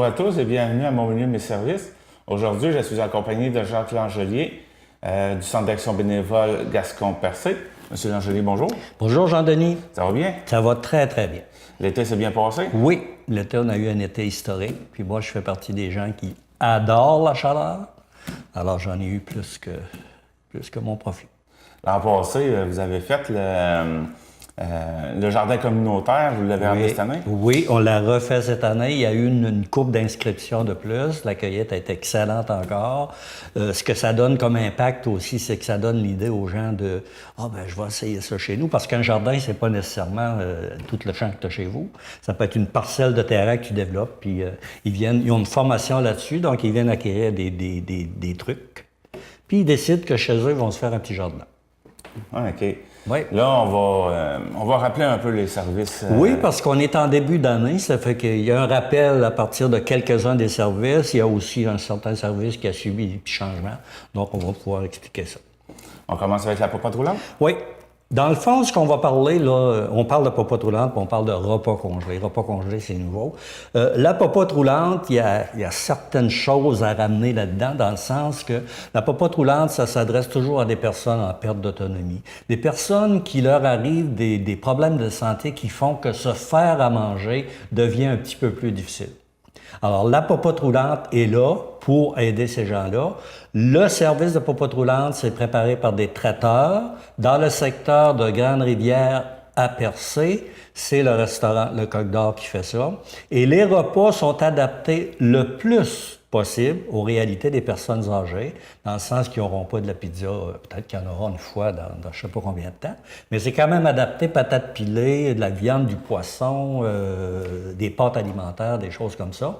Bonjour à tous et bienvenue à mon menu Mes services. Aujourd'hui, je suis accompagné de Jacques Langelier du Centre d'action bénévole Gascon-Percé. Monsieur Langelier, bonjour. Bonjour Jean-Denis. Ça va bien? Ça va très, très bien. L'été s'est bien passé? Oui, l'été, on a eu un été historique. Puis moi, je fais partie des gens qui adorent la chaleur. Alors, j'en ai eu plus que mon profit. L'an passé, vous avez fait le jardin communautaire. Vous l'avez ramené cette année? Oui, on l'a refait cette année. Il y a eu une coupe d'inscriptions de plus. La cueillette est excellente encore. Ce que ça donne comme impact aussi, c'est que ça donne l'idée aux gens de « Ah, ben je vais essayer ça chez nous ». Parce qu'un jardin, c'est pas nécessairement tout le champ que tu as chez vous. Ça peut être une parcelle de terrain que tu développes. Puis ils ont une formation là-dessus, donc ils viennent acquérir des trucs. Puis ils décident que chez eux, ils vont se faire un petit jardin. Ah, OK. Oui. Là, on va rappeler un peu les services. Oui, parce qu'on est en début d'année, ça fait qu'il y a un rappel à partir de quelques-uns des services. Il y a aussi un certain service qui a subi des petits changements. Donc, on va pouvoir expliquer ça. On commence avec la popote roulante? Oui. Dans le fond, ce qu'on va parler, là, on parle de popote roulante, puis on parle de repas congelés. Repas congelés, c'est nouveau. La popote roulante, il y a certaines choses à ramener là-dedans, dans le sens que la popote roulante, ça s'adresse toujours à des personnes en perte d'autonomie. Des personnes qui leur arrivent des problèmes de santé qui font que se faire à manger devient un petit peu plus difficile. Alors, la popote roulante est là pour aider ces gens-là. Le service de popote roulante, c'est préparé par des traiteurs. Dans le secteur de Grande-Rivière à Percé, c'est le restaurant Le Coq d'Or qui fait ça. Et les repas sont adaptés le plus possible aux réalités des personnes âgées, dans le sens qu'ils n'auront pas de la pizza, peut-être qu'il y en aura une fois dans je ne sais pas combien de temps, mais c'est quand même adapté, patates pilées, de la viande, du poisson, des pâtes alimentaires, des choses comme ça.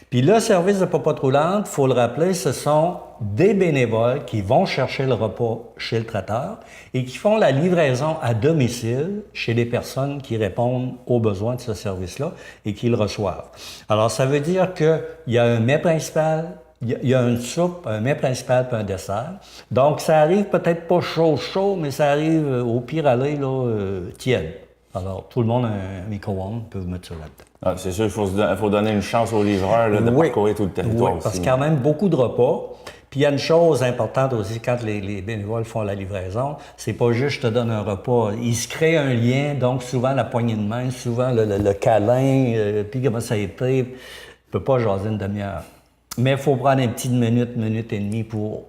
Puis le service de popote roulante, il faut le rappeler, ce sont des bénévoles qui vont chercher le repas chez le traiteur et qui font la livraison à domicile chez les personnes qui répondent aux besoins de ce service-là et qui le reçoivent. Alors, ça veut dire qu'il y a un mets principal, il y a une soupe, un mets principal puis un dessert. Donc, ça arrive peut-être pas chaud, mais ça arrive au pire aller, là, tiède. Alors, tout le monde a un micro-ondes, peut mettre ça là-dedans. Ah, c'est sûr, il faut donner une chance aux livreurs là, de parcourir tout le territoire aussi. Parce qu'il y a quand même beaucoup de repas. Puis il y a une chose importante aussi quand les bénévoles font la livraison, c'est pas juste je te donne un repas. Il se crée un lien, donc souvent la poignée de main, souvent le câlin, puis comment ça a été. On peut pas jaser une demi-heure. Mais il faut prendre une petite minute et demie pour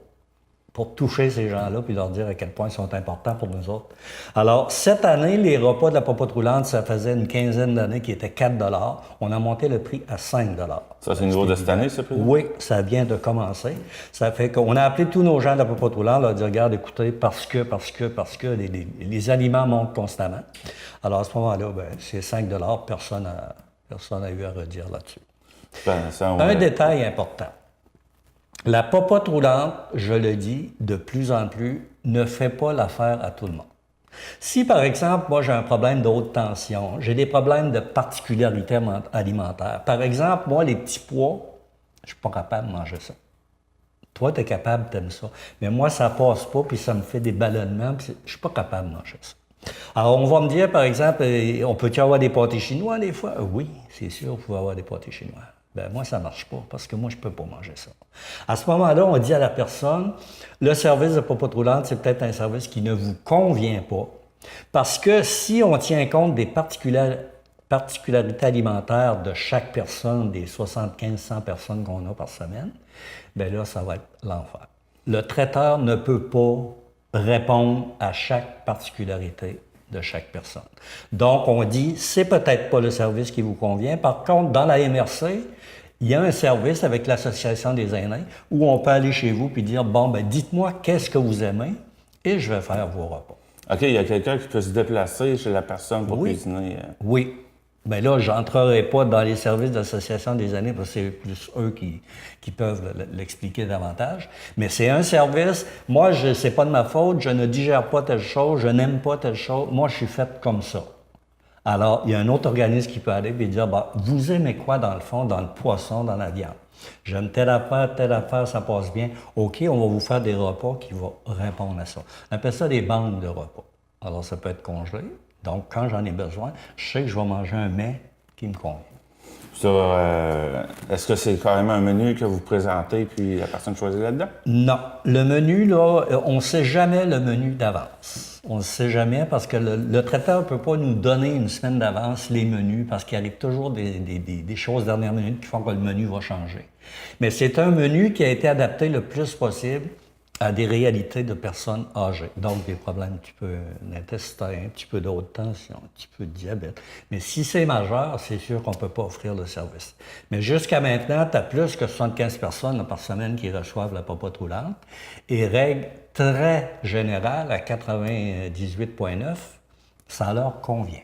toucher ces gens-là puis leur dire à quel point ils sont importants pour nous autres. Alors, cette année, les repas de la popote roulante, ça faisait une quinzaine d'années qui étaient 4 $. On a monté le prix à 5 $. Ça, c'est le niveau de cette année, ce prix? Oui, ça vient de commencer. Ça fait qu'on a appelé tous nos gens de la popote roulante, leur dire, regarde, écoutez, parce que les aliments montent constamment. Alors, à ce moment-là, ben, c'est 5 $, personne n'a eu à redire là-dessus. Un détail important. La popote roulante, je le dis, de plus en plus, ne fait pas l'affaire à tout le monde. Si, par exemple, moi, j'ai un problème de haute tension, j'ai des problèmes de particularité alimentaire. Par exemple, moi, les petits pois, je suis pas capable de manger ça. Toi, tu es capable, tu aimes ça. Mais moi, ça passe pas, puis ça me fait des ballonnements, puis je suis pas capable de manger ça. Alors, on va me dire, par exemple, on peut-tu avoir des pâtés chinois des fois? Oui, c'est sûr, vous pouvez avoir des pâtés chinois. Ben moi, ça ne marche pas parce que moi, je ne peux pas manger ça. À ce moment-là, on dit à la personne, le service de popote roulante, c'est peut-être un service qui ne vous convient pas. Parce que si on tient compte des particularités alimentaires de chaque personne, des 75-100 personnes qu'on a par semaine, bien là, ça va être l'enfer. Le traiteur ne peut pas répondre à chaque particularité de chaque personne. Donc, on dit, c'est peut-être pas le service qui vous convient. Par contre, dans la MRC, il y a un service avec l'Association des aînés où on peut aller chez vous et dire, bon, ben dites-moi qu'est-ce que vous aimez et je vais faire vos repas. OK, il y a quelqu'un qui peut se déplacer chez la personne pour cuisiner. Oui. Bien là, je n'entrerai pas dans les services d'Association des aînés parce que c'est plus eux qui peuvent l'expliquer davantage. Mais c'est un service. Moi, c'est pas de ma faute. Je ne digère pas telle chose. Je n'aime pas telle chose. Moi, je suis faite comme ça. Alors, il y a un autre organisme qui peut aller et dire, bah, vous aimez quoi dans le fond, dans le poisson, dans la viande? J'aime telle affaire, ça passe bien. OK, on va vous faire des repas qui vont répondre à ça. On appelle ça des banques de repas. Alors, ça peut être congelé. Donc, quand j'en ai besoin, je sais que je vais manger un mets qui me convient. Est-ce que c'est carrément un menu que vous présentez puis la personne choisit là-dedans? Non. Le menu, là, on ne sait jamais le menu d'avance. On ne sait jamais parce que le traiteur ne peut pas nous donner une semaine d'avance les menus parce qu'il arrive toujours des choses dernière minute qui font que le menu va changer. Mais c'est un menu qui a été adapté le plus possible à des réalités de personnes âgées. Donc, des problèmes un petit peu d'intestin, un petit peu de haute tension, un petit peu de diabète. Mais si c'est majeur, c'est sûr qu'on ne peut pas offrir le service. Mais jusqu'à maintenant, tu as plus que 75 personnes par semaine qui reçoivent la popote roulante. Et règle très générale, à 98,9, ça leur convient.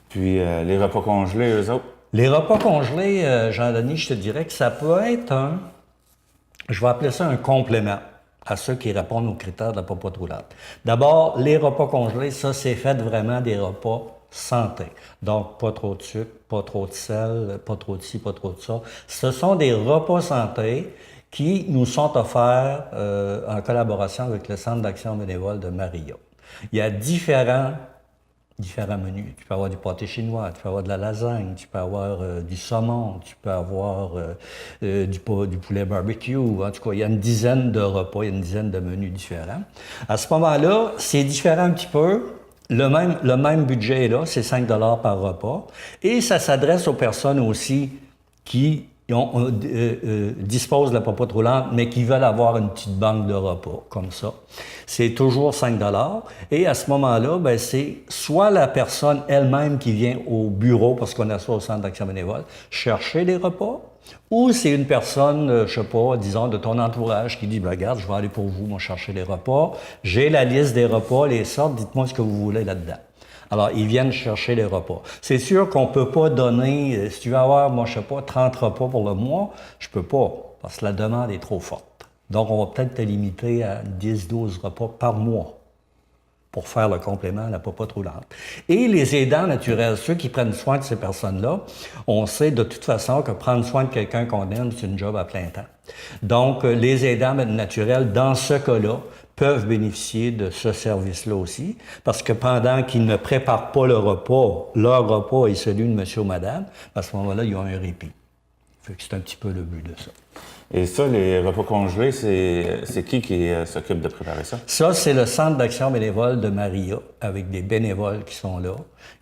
Puis les repas congelés, eux autres? Les repas congelés, Jean-Denis, je te dirais que ça peut être je vais appeler ça un complément à ceux qui répondent aux critères de la popote roulante. D'abord, les repas congelés, ça, c'est fait vraiment des repas santé. Donc, pas trop de sucre, pas trop de sel, pas trop de ci, pas trop de ça. Ce sont des repas santé qui nous sont offerts en collaboration avec le Centre d'action bénévole de Maria. Il y a différents menus. Tu peux avoir du pâté chinois, tu peux avoir de la lasagne, tu peux avoir du saumon, tu peux avoir du poulet barbecue. En tout cas, il y a une dizaine de repas, il y a une dizaine de menus différents. À ce moment-là, c'est différent un petit peu. Le même budget est là, c'est 5 $ par repas. Et ça s'adresse aux personnes aussi qui disposent de la popote roulante, mais qui veulent avoir une petite banque de repas, comme ça. C'est toujours 5 $. Et à ce moment-là, ben, c'est soit la personne elle-même qui vient au bureau, parce qu'on a ça au Centre d'action bénévole, chercher les repas, ou c'est une personne, je sais pas, disons, de ton entourage qui dit, ben, regarde, je vais aller pour vous, moi, chercher les repas. J'ai la liste des repas, les sortes, dites-moi ce que vous voulez là-dedans. Alors, ils viennent chercher les repas. C'est sûr qu'on ne peut pas donner, si tu veux avoir, moi, je sais pas, 30 repas pour le mois, je peux pas, parce que la demande est trop forte. Donc, on va peut-être te limiter à 10-12 repas par mois pour faire le complément à la popote roulante. Et les aidants naturels, ceux qui prennent soin de ces personnes-là, on sait de toute façon que prendre soin de quelqu'un qu'on aime, c'est une job à plein temps. Donc, les aidants naturels, dans ce cas-là, peuvent bénéficier de ce service-là aussi, parce que pendant qu'ils ne préparent pas leur repas est celui de monsieur ou madame, à ce moment-là, ils ont un répit. Fait que c'est un petit peu le but de ça. Et ça, les repas congelés, c'est qui s'occupe de préparer ça? Ça, c'est le Centre d'action bénévole de Maria, avec des bénévoles qui sont là.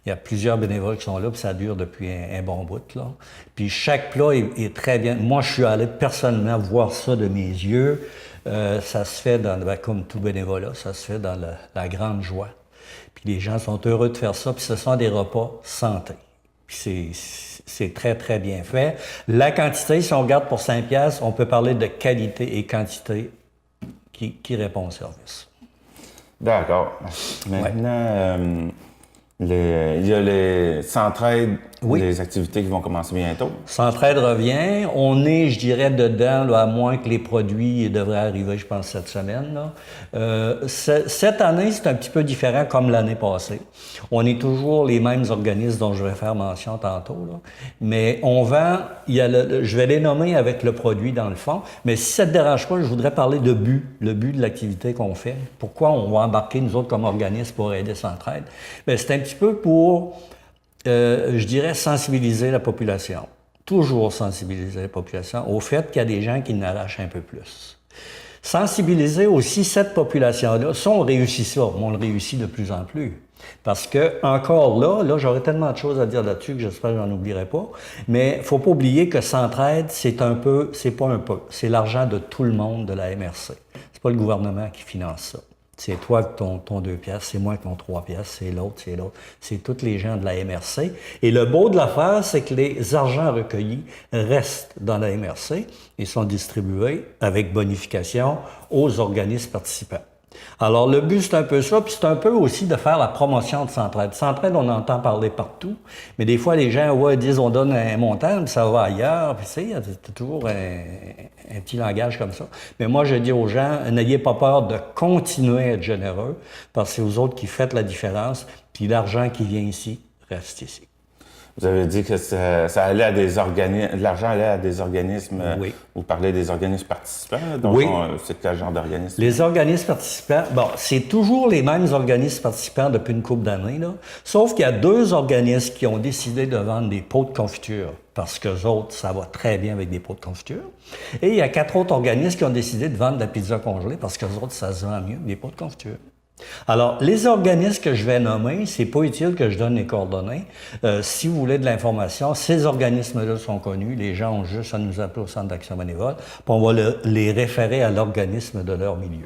Il y a plusieurs bénévoles qui sont là, puis ça dure depuis un bon bout, là. Puis chaque plat est très bien. Moi, je suis allé personnellement voir ça de mes yeux. Ça se fait comme tout bénévolat, ça se fait dans la grande joie. Puis les gens sont heureux de faire ça, puis ce sont des repas santé. Puis c'est très, très bien fait. La quantité, si on regarde pour 5 $, on peut parler de qualité et quantité qui répond au service. D'accord. Maintenant, il y a les Centraide, les activités qui vont commencer bientôt. Centraide revient. On est, je dirais, dedans, là, à moins que les produits devraient arriver, je pense, cette semaine. Là. Cette année, c'est un petit peu différent comme l'année passée. On est toujours les mêmes organismes dont je vais faire mention tantôt. Là. Mais on vend, je vais les nommer avec le produit dans le fond, mais si ça ne te dérange pas, je voudrais parler de le but de l'activité qu'on fait. Pourquoi on va embarquer, nous autres, comme organisme pour aider Centraide? Bien, c'est un petit peu pour... je dirais sensibiliser la population. Toujours sensibiliser la population au fait qu'il y a des gens qui n'arrachent un peu plus. Sensibiliser aussi cette population-là. Ça, on réussit ça, mais on le réussit de plus en plus. Parce que, encore là, j'aurais tellement de choses à dire là-dessus que j'espère que j'en oublierai pas. Mais il ne faut pas oublier que Centraide, c'est c'est l'argent de tout le monde de la MRC. C'est pas le gouvernement qui finance ça. C'est toi avec ton 2 piastres, c'est moi avec mon 3 piastres, c'est l'autre. C'est tous les gens de la MRC. Et le beau de l'affaire, c'est que les argents recueillis restent dans la MRC et sont distribués avec bonification aux organismes participants. Alors, le but, c'est un peu ça, puis c'est un peu aussi de faire la promotion de Centraide. Centraide, on entend parler partout, mais des fois, les gens disent on donne un montant, puis ça va ailleurs, puis tu sais, c'est toujours un petit langage comme ça. Mais moi, je dis aux gens, n'ayez pas peur de continuer à être généreux, parce que c'est vous autres qui faites la différence, puis l'argent qui vient ici reste ici. Vous avez dit que ça allait à des organismes, l'argent allait à des organismes, Oui. Vous parlez des organismes participants, là, donc Oui. C'est quel genre d'organisme? Les organismes participants, bon, c'est toujours les mêmes organismes participants depuis une couple d'années, là. Sauf qu'il y a 2 organismes qui ont décidé de vendre des pots de confiture parce qu'eux autres, ça va très bien avec des pots de confiture. Et il y a 4 autres organismes qui ont décidé de vendre de la pizza congelée parce qu'eux autres, ça se vend mieux que des pots de confiture. Alors, les organismes que je vais nommer, c'est pas utile que je donne les coordonnées. Si vous voulez de l'information, ces organismes-là sont connus. Les gens ont juste à nous appeler au Centre d'action bénévole, puis on va les référer à l'organisme de leur milieu.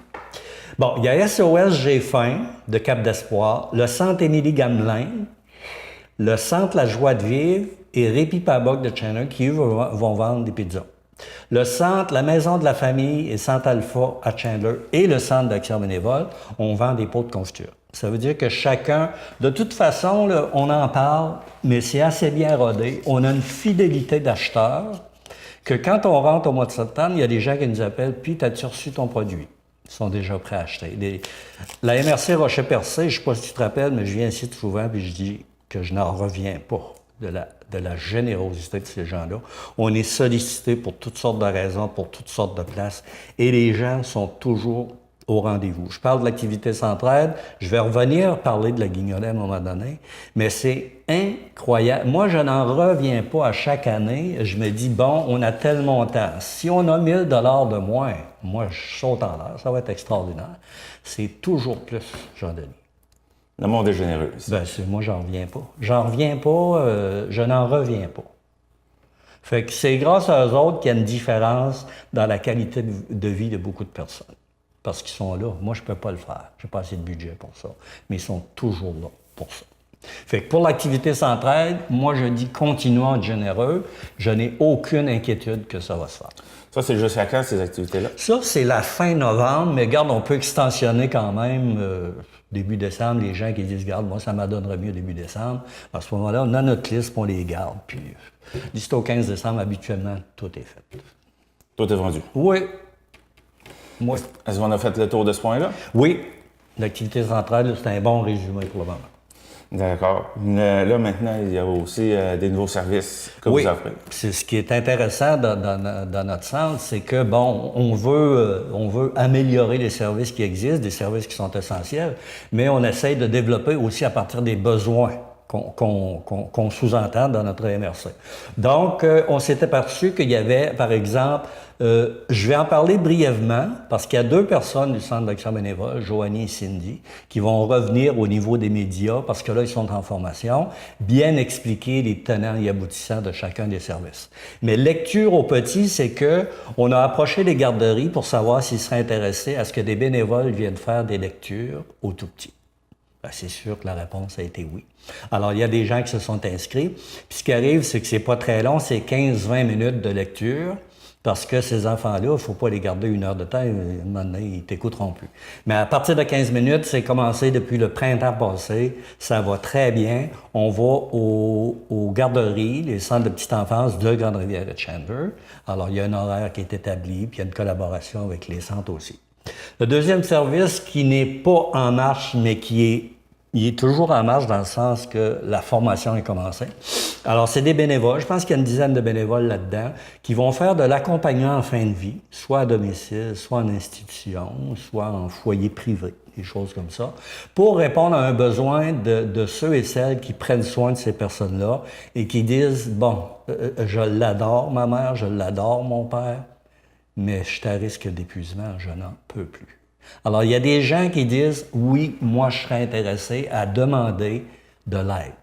Bon, il y a SOS J'ai faim de Cap d'Espoir, le Centre Émilie Gamelin, le Centre La Joie de Vivre et Répit Paboc de Chandler qui, eux, vont vendre des pizzas. Le centre, la Maison de la Famille et Centre Alpha à Chandler et le Centre d'Action bénévole, on vend des pots de confiture. Ça veut dire que chacun, de toute façon, là, on en parle, mais c'est assez bien rodé. On a une fidélité d'acheteurs que quand on rentre au mois de septembre, il y a des gens qui nous appellent, puis t'as-tu reçu ton produit? Ils sont déjà prêts à acheter. La MRC Rocher-Percé, je ne sais pas si tu te rappelles, mais je viens ici souvent puis je dis que je n'en reviens pas de la générosité de ces gens-là. On est sollicité pour toutes sortes de raisons, pour toutes sortes de places, et les gens sont toujours au rendez-vous. Je parle de l'activité Centraide, je vais revenir parler de la Guignolée à un moment donné, mais c'est incroyable. Moi, je n'en reviens pas à chaque année. Je me dis, bon, on a tel montant. Si on a 1 000 $ de moins, moi, je saute en l'air, ça va être extraordinaire. C'est toujours plus, Jean-Denis. Le monde est généreux. Ben, moi, j'en reviens pas. J'en reviens pas, je n'en reviens pas. Fait que c'est grâce à eux autres qu'il y a une différence dans la qualité de vie de beaucoup de personnes. Parce qu'ils sont là. Moi, je peux pas le faire. J'ai pas assez de budget pour ça. Mais ils sont toujours là pour ça. Fait que pour l'activité Centraide, moi, je dis continuons à être généreux. Je n'ai aucune inquiétude que ça va se faire. Ça, c'est jusqu'à quand, ces activités-là? Ça, c'est la fin novembre, mais regarde, on peut extensionner quand même début décembre. Les gens qui disent, regarde, moi, ça m'adonnerait mieux début décembre. À ce moment-là, on a notre liste, puis on les garde. Puis, d'ici au 15 décembre, habituellement, tout est fait. Tout est vendu. Oui. Oui. Est-ce qu'on a fait le tour de ce point-là? Oui. L'activité centrale, c'est un bon résumé pour le moment. D'accord. Là, maintenant, il y a aussi des nouveaux services que vous offrez. C'est ce qui est intéressant dans notre centre, c'est que, bon, on veut améliorer les services qui existent, des services qui sont essentiels, mais on essaye de développer aussi à partir des besoins qu'on sous-entend dans notre MRC. Donc, on s'est aperçu qu'il y avait, par exemple, je vais en parler brièvement, parce qu'il y a 2 personnes du Centre d'action bénévole, Joanie et Cindy, qui vont revenir au niveau des médias, parce que là, ils sont en formation, bien expliquer les tenants et aboutissants de chacun des services. Mais lecture aux petits, c'est que on a approché les garderies pour savoir s'ils seraient intéressés à ce que des bénévoles viennent faire des lectures aux tout-petits. Ben, c'est sûr que la réponse a été oui. Alors, il y a des gens qui se sont inscrits. Puis ce qui arrive, c'est que c'est pas très long, c'est 15-20 minutes de lecture, parce que ces enfants-là, il ne faut pas les garder 1 heure de temps, à un moment donné, ils ne t'écouteront plus. Mais à partir de 15 minutes, c'est commencé depuis le printemps passé, ça va très bien. On va aux garderies, les centres de petite enfance de Grande-Rivière et de Chandler. Alors, il y a un horaire qui est établi, puis il y a une collaboration avec les centres aussi. Le deuxième service qui n'est pas en marche, mais il est toujours en marche dans le sens que la formation est commencée. Alors, c'est des bénévoles. Je pense qu'il y a une dizaine de bénévoles là-dedans qui vont faire de l'accompagnement en fin de vie, soit à domicile, soit en institution, soit en foyer privé, des choses comme ça, pour répondre à un besoin de ceux et celles qui prennent soin de ces personnes-là et qui disent, bon, je l'adore, ma mère, je l'adore, mon père, mais je suis à risque d'épuisement, je n'en peux plus. Alors, il y a des gens qui disent, oui, moi, je serais intéressé à demander de l'aide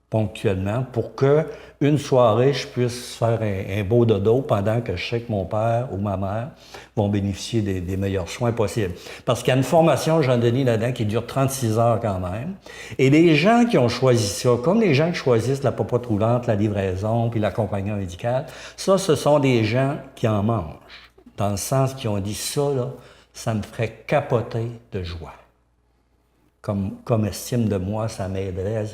ponctuellement pour que une soirée, je puisse faire un beau dodo pendant que je sais que mon père ou ma mère vont bénéficier des meilleurs soins possibles. Parce qu'il y a une formation, Jean-Denis, là-dedans, qui dure 36 heures quand même. Et les gens qui ont choisi ça, comme les gens qui choisissent la popote roulante, la livraison, puis l'accompagnement médical, ça, ce sont des gens qui en mangent. Dans le sens qu'ils ont dit ça, là, ça me ferait capoter de joie. Comme estime de moi, ça m'aiderait.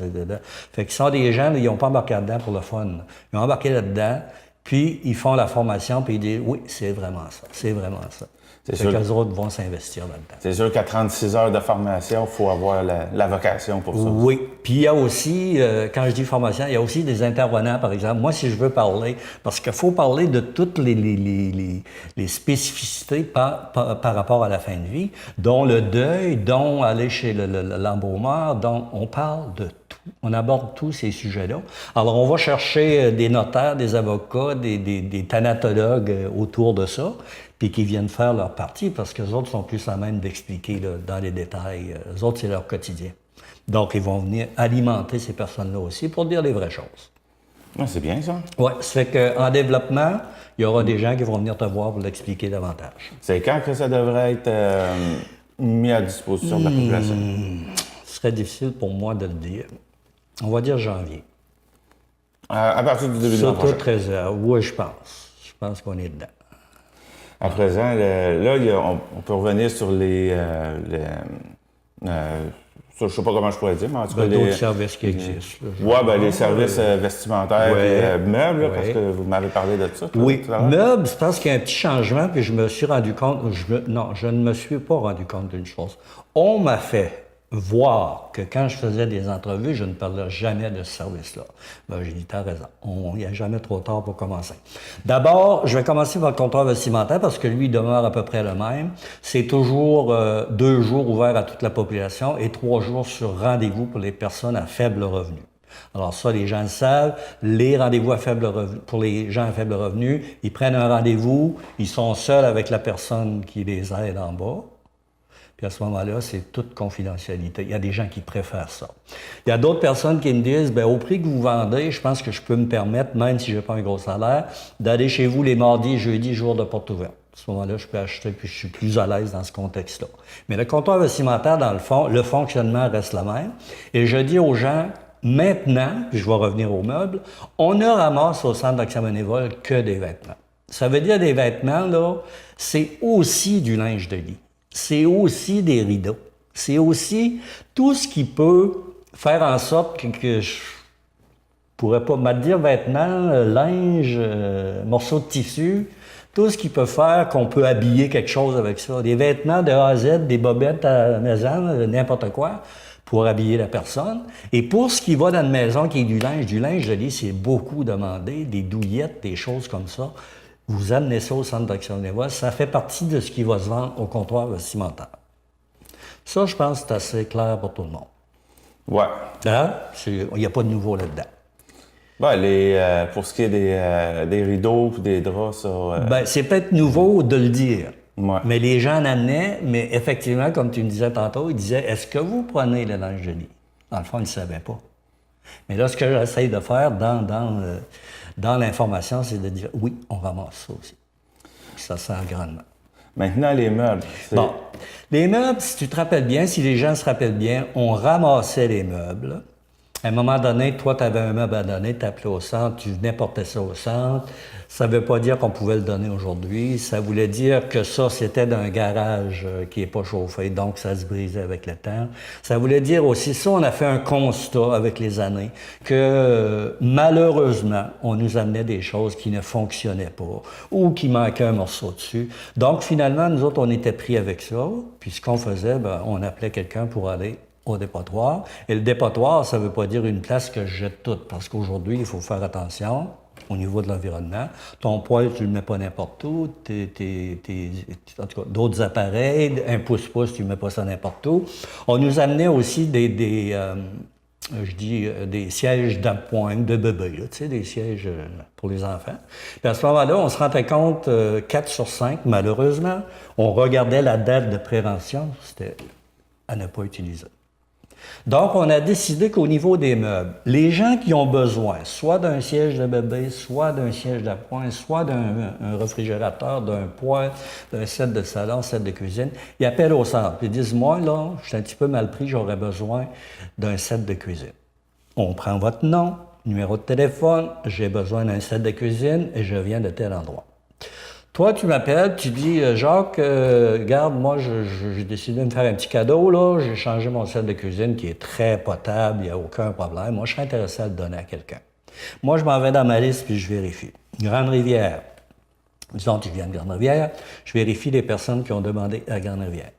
Fait qu'ils sont des gens, ils n'ont pas embarqué là-dedans pour le fun. Ils ont embarqué là-dedans, puis ils font la formation, puis ils disent, oui, c'est vraiment ça, c'est vraiment ça. C'est Fait sûr. qu'eux autres vont s'investir là-dedans. C'est sûr qu'à 36 heures de formation, il faut avoir la vocation pour ça. Oui. Puis il y a aussi, quand je dis formation, il y a aussi des intervenants, par exemple. Moi, si je veux parler, parce qu'il faut parler de toutes les spécificités par rapport à la fin de vie, dont le deuil, dont aller chez l'embaumeur, dont on parle de tout. On aborde tous ces sujets-là. Alors, on va chercher des notaires, des avocats, des thanatologues autour de ça, puis qui viennent faire leur partie, parce que les autres sont plus à même d'expliquer là, dans les détails. Eux autres, c'est leur quotidien. Donc, ils vont venir alimenter ces personnes-là aussi pour dire les vraies choses. Ah, c'est bien ça. Oui, ça fait qu'en développement, il y aura des gens qui vont venir te voir pour l'expliquer davantage. C'est quand que ça devrait être mis à disposition de la population? Ce serait difficile pour moi de le dire. On va dire janvier. À partir du début de l'an Surtout prochain. 13 heures. Oui, je pense. Je pense qu'on est dedans. À présent, là, on peut revenir sur je ne sais pas comment je pourrais dire, mais en tout cas, D'autres services qui existent. Oui, ben, les services vestimentaires Ouais. et meubles, là, parce Ouais. que vous m'avez parlé de ça. Oui, tout à l'heure. meubles, c'est parce qu'il y a un petit changement, puis je me suis rendu compte, non, je ne me suis pas rendu compte d'une chose. On m'a fait voir que quand je faisais des entrevues, je ne parlais jamais de ce service-là. Ben, j'ai dit, t'as raison, il n'y a jamais trop tard pour commencer. D'abord, je vais commencer par le comptoir vestimentaire parce que lui demeure à peu près le même. C'est toujours 2 jours ouverts à toute la population et 3 jours sur rendez-vous pour les personnes à faible revenu. Alors ça, les gens le savent, les rendez-vous à faible revenu, pour les gens à faible revenu, ils prennent un rendez-vous, ils sont seuls avec la personne qui les aide en bas. Puis à ce moment-là, c'est toute confidentialité. Il y a des gens qui préfèrent ça. Il y a d'autres personnes qui me disent, bien, au prix que vous vendez, je pense que je peux me permettre, même si je n'ai pas un gros salaire, d'aller chez vous les mardis et jeudis, jour de porte ouverte. À ce moment-là, je peux acheter, puis je suis plus à l'aise dans ce contexte-là. Mais le comptoir vestimentaire, dans le fond, le fonctionnement reste le même. Et je dis aux gens, maintenant, puis je vais revenir aux meubles, on ne ramasse au Centre d'action bénévole que des vêtements. Ça veut dire des vêtements, là, c'est aussi du linge de lit. C'est aussi des rideaux. C'est aussi tout ce qui peut faire en sorte que je pourrais pas me dire vêtements, linge, morceaux de tissu, tout ce qui peut faire qu'on peut habiller quelque chose avec ça. Des vêtements de A à Z, des bobettes à la maison, n'importe quoi, pour habiller la personne. Et pour ce qui va dans une maison qui est du linge de lit, c'est beaucoup demandé, des douillettes, des choses comme ça. Vous amenez ça au Centre d'action bénévole, ça fait partie de ce qui va se vendre au comptoir vestimentaire. Ça, je pense que c'est assez clair pour tout le monde. Ouais. Hein? Il n'y a pas de nouveau là-dedans. Ben, pour ce qui est des rideaux et des draps, ça. Ben, c'est peut-être nouveau de le dire. Ouais. Mais les gens en amenaient, mais effectivement, comme tu me disais tantôt, ils disaient, est-ce que vous prenez le linge de lit? Dans le fond, ils ne savaient pas. Mais là, ce que j'essaie de faire dans l'information, c'est de dire, oui, on ramasse ça aussi. Puis ça sert grandement. Maintenant, les meubles. Bon, les meubles, si tu te rappelles bien, si les gens se rappellent bien, on ramassait les meubles. À un moment donné, toi, tu avais un meuble à donner, tu appelais au centre, tu venais porter ça au centre. Ça ne veut pas dire qu'on pouvait le donner aujourd'hui. Ça voulait dire que ça, c'était d'un garage qui n'est pas chauffé, donc ça se brisait avec le temps. Ça voulait dire aussi, ça, on a fait un constat avec les années, que malheureusement, on nous amenait des choses qui ne fonctionnaient pas ou qui manquait un morceau dessus. Donc, finalement, nous autres, on était pris avec ça. Puis ce qu'on faisait, ben, on appelait quelqu'un pour aller au dépotoir. Et le dépotoir, ça ne veut pas dire une place que je jette tout, parce qu'aujourd'hui, il faut faire attention au niveau de l'environnement. Ton poêle, tu ne le mets pas n'importe où. En tout cas, d'autres appareils, un pouce-pouce, tu ne mets pas ça n'importe où. On nous amenait aussi des sièges d'appoint, de bébé, là, tu sais, des sièges pour les enfants. Puis à ce moment-là, on se rendait compte, 4 sur 5, malheureusement, on regardait la date de prévention, c'était à ne pas utiliser. Donc, on a décidé qu'au niveau des meubles, les gens qui ont besoin, soit d'un siège de bébé, soit d'un siège d'appoint, soit d'un réfrigérateur, d'un poêle, d'un set de salon, set de cuisine, ils appellent au centre. Ils disent, moi, là, je suis un petit peu mal pris, j'aurais besoin d'un set de cuisine. On prend votre nom, numéro de téléphone, j'ai besoin d'un set de cuisine et je viens de tel endroit. Toi, tu m'appelles, tu dis, Jacques, regarde, moi, j'ai décidé de me faire un petit cadeau, là. J'ai changé mon set de cuisine qui est très potable, il n'y a aucun problème. Moi, je serais intéressé à le donner à quelqu'un. Moi, je m'en vais dans ma liste puis je vérifie. Grande-Rivière, Disons, tu viens de Grande-Rivière, je vérifie les personnes qui ont demandé à Grande-Rivière.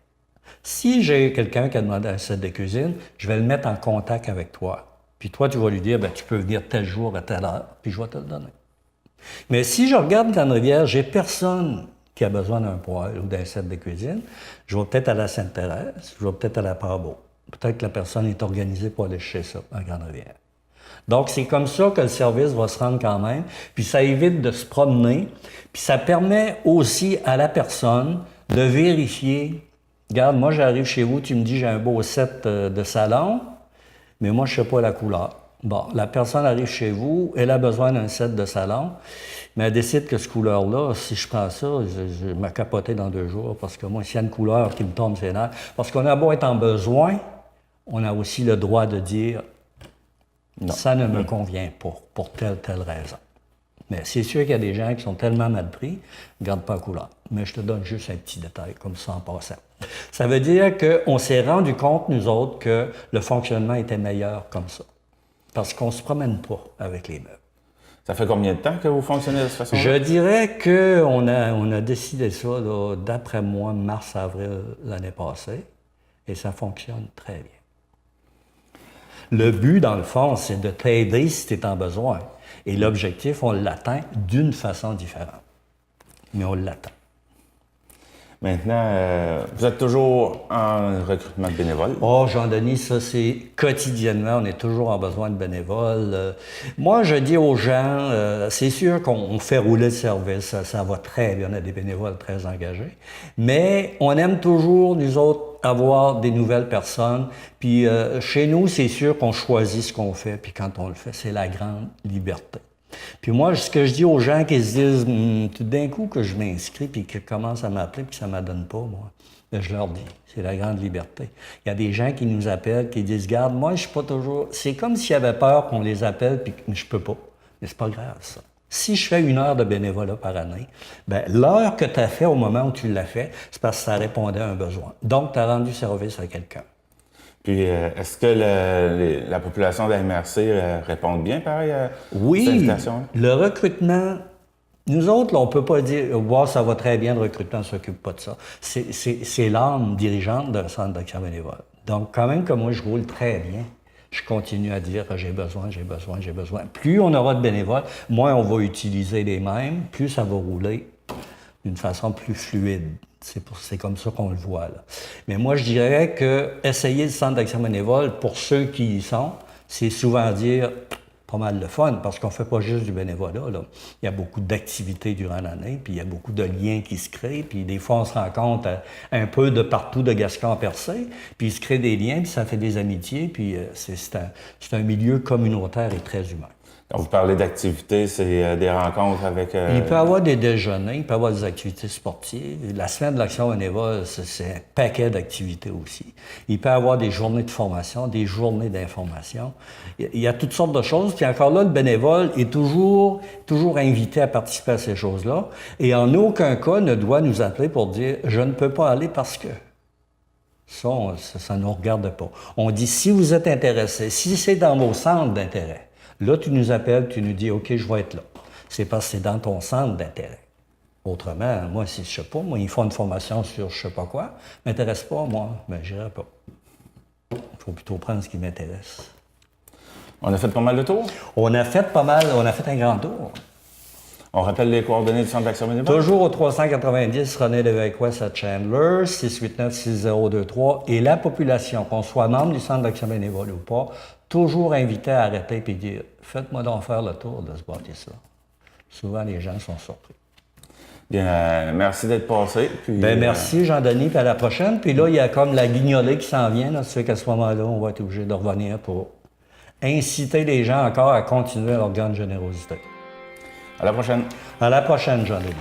Si j'ai quelqu'un qui a demandé un set de cuisine, je vais le mettre en contact avec toi. Puis toi, tu vas lui dire, tu peux venir tel jour à telle heure, puis je vais te le donner. Mais si je regarde Grande-Rivière, j'ai personne qui a besoin d'un poêle ou d'un set de cuisine, je vais peut-être à la Sainte-Thérèse, je vais peut-être à la Pabot. Peut-être que la personne est organisée pour aller chercher ça à Grande-Rivière. Donc, c'est comme ça que le service va se rendre quand même, puis ça évite de se promener, puis ça permet aussi à la personne de vérifier. Regarde, moi, j'arrive chez vous, tu me dis j'ai un beau set de salon, mais moi, je ne sais pas la couleur. Bon, la personne arrive chez vous, elle a besoin d'un set de salon, mais elle décide que cette couleur-là, si je prends ça, je vais me capoter dans 2 jours, parce que moi, s'il y a une couleur qui me tombe sur les nerfs, parce qu'on a beau être en besoin, on a aussi le droit de dire non. Ça ne me convient pas, pour telle raison. Mais c'est sûr qu'il y a des gens qui sont tellement mal pris, ne gardent pas la couleur. Mais je te donne juste un petit détail, comme ça en passant. Ça veut dire qu'on s'est rendu compte, nous autres, que le fonctionnement était meilleur comme ça. Parce qu'on ne se promène pas avec les meubles. Ça fait combien de temps que vous fonctionnez de cette façon-là? Je dirais qu'on a décidé ça, d'après moi, mars-avril l'année passée, et ça fonctionne très bien. Le but, dans le fond, c'est de t'aider si tu es en besoin. Et l'objectif, on l'atteint d'une façon différente. Mais on l'atteint. Maintenant, vous êtes toujours en recrutement de bénévoles? Oh, Jean-Denis, ça, c'est quotidiennement, on est toujours en besoin de bénévoles. Moi, je dis aux gens, c'est sûr qu'on fait rouler le service, ça va très bien, on a des bénévoles très engagés, mais on aime toujours, nous autres, avoir des nouvelles personnes. Puis chez nous, c'est sûr qu'on choisit ce qu'on fait, puis quand on le fait, c'est la grande liberté. Puis moi, ce que je dis aux gens qui se disent, tout d'un coup que je m'inscris, puis qu'ils commencent à m'appeler, puis ça ne m'adonne pas, moi, bien, je leur dis, c'est la grande liberté. Il y a des gens qui nous appellent, qui disent, garde, moi, je suis pas toujours... C'est comme s'ils avaient peur qu'on les appelle, puis mais je peux pas. Mais c'est pas grave, ça. Si je fais 1 heure de bénévolat par année, bien, l'heure que tu as fait au moment où tu l'as fait, c'est parce que ça répondait à un besoin. Donc, tu as rendu service à quelqu'un. Puis, est-ce que la population de la MRC répond bien, pareil, à cette invitation? Oui, le recrutement, nous autres, là, on ne peut pas dire « wow, ça va très bien, le recrutement ne s'occupe pas de ça ». C'est l'âme dirigeante d'un centre d'action bénévole. Donc, quand même que moi, je roule très bien, je continue à dire « j'ai besoin, j'ai besoin, j'ai besoin ». Plus on aura de bénévoles, moins on va utiliser les mêmes, plus ça va rouler d'une façon plus fluide. C'est comme ça qu'on le voit, là. Mais moi, je dirais que essayer le centre d'action bénévole, pour ceux qui y sont, c'est souvent dire pas mal de fun, parce qu'on ne fait pas juste du bénévolat, là. Il y a beaucoup d'activités durant l'année, puis il y a beaucoup de liens qui se créent, puis des fois, on se rencontre un peu de partout de Gascon-Percé, puis il se crée des liens, puis ça fait des amitiés, puis c'est un milieu communautaire et très humain. Quand vous parlez d'activités, c'est des rencontres avec... Il peut y avoir des déjeuners, il peut y avoir des activités sportives. La semaine de l'action bénévole, c'est un paquet d'activités aussi. Il peut y avoir des journées de formation, des journées d'information. Il y a toutes sortes de choses. Puis encore là, le bénévole est toujours invité à participer à ces choses-là. Et en aucun cas ne doit nous appeler pour dire « je ne peux pas aller parce que ». Ça ne nous regarde pas. On dit « si vous êtes intéressé, si c'est dans vos centres d'intérêt », là, tu nous appelles, tu nous dis « OK, je vais être là ». C'est parce que c'est dans ton centre d'intérêt. Autrement, moi, si je sais pas, moi, ils font une formation sur je sais pas quoi, m'intéresse pas, moi, ben j'irai pas. Il faut plutôt prendre ce qui m'intéresse. On a fait pas mal de tours? On a fait pas mal, on a fait un grand tour. On rappelle les coordonnées du Centre d'action bénévole? Toujours au 390 René Lévesque-Ouest à Chandler, 689-6023. Et la population, qu'on soit membre du Centre d'action bénévole ou pas, toujours invité à arrêter et dire « faites-moi donc faire le tour de ce bâtisse-là ». Souvent, les gens sont surpris. Bien, merci d'être passé. Puis, merci Jean-Denis, puis à la prochaine. Puis là, il y a comme la guignolée qui s'en vient. Là. Ça fait qu'à ce moment-là, on va être obligé de revenir pour inciter les gens encore à continuer leur grande générosité. À la prochaine. À la prochaine, Jean-Denis.